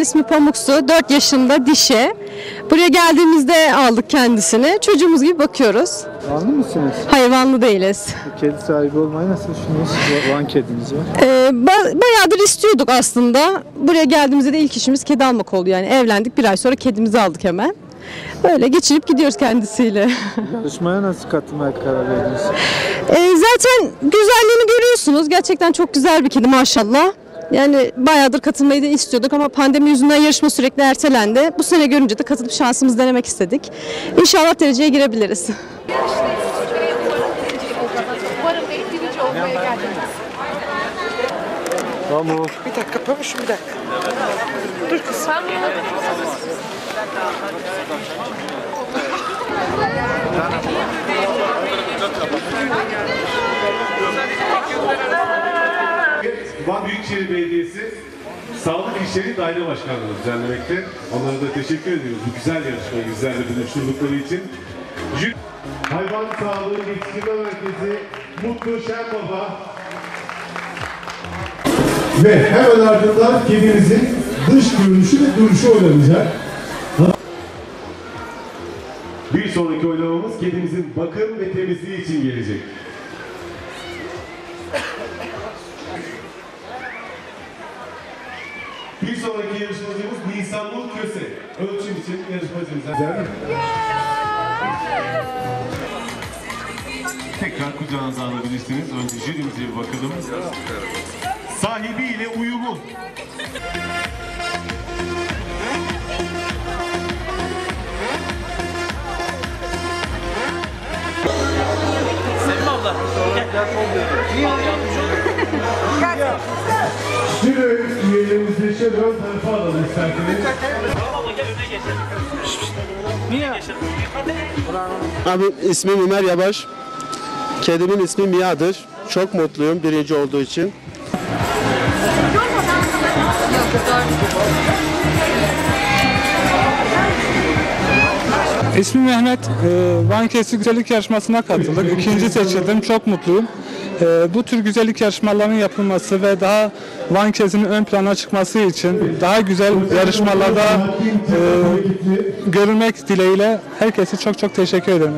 ismi Pamuksu, 4 yaşında dişi. Buraya geldiğimizde aldık kendisini. Çocuğumuz gibi bakıyoruz. Vanlı mısınız? Hayır, Vanlı değiliz. Kedi sahibi olmayı nasıl düşünüyorsunuz? Van kediniz var. Bayağıdır istiyorduk aslında. Buraya geldiğimizde de ilk işimiz kedi almak oldu. Yani evlendik, bir ay sonra kedimizi aldık hemen. Böyle geçirip gidiyoruz kendisiyle. Yarışmaya nasıl katılmaya karar verdiniz? Zaten güzelliğini görüyorsunuz. Gerçekten çok güzel bir kedi maşallah. Yani bayağıdır katılmayı da istiyorduk ama pandemi yüzünden yarışma sürekli ertelendi. Bu sene görünce de katılıp şansımızı denemek istedik. İnşallah dereceye girebiliriz. Tamam. Bir dakika Pamuş'um, bir dakika. Dur kızım. Van Büyükşehir Belediyesi Sağlık İşleri Daire Başkanlığı düzenlemekte. Onlara da teşekkür ediyoruz bu güzel yarışmayı bizlerle buluşturdukları için. Hayvan Sağlığı Yetiştirme Merkezi Mutlu Şenbaba. Ve hemen ardından kedimizin dış görünüşü ve duruşu oynanacak. Bir sonraki oylamamız kedimizin bakım ve temizliği için gelecek. Bir sonraki yarışmacımız Nisan Nur Köse. Ölçüm için yarışmacımıza. Tekrar kucağınıza alabilirsiniz. Önce jürimize bir bakalım. Sahibiyle uyumu. Sevim abla. Jüri üyelerimizi şöyle ön tarafa alalım isterseniz. Abi ismim Ömer Yabaş. Kedimin ismi Mia'dır. Çok mutluyum birinci olduğu için. İsmim Mehmet. Van Kedisi Güzellik Yarışması'na katıldık. İkinci seçildim. Çok mutluyum. Bu tür güzellik yarışmalarının yapılması ve daha Van Kedisi'nin ön plana çıkması için daha güzel yarışmalarda görülmek dileğiyle herkese çok teşekkür ederim.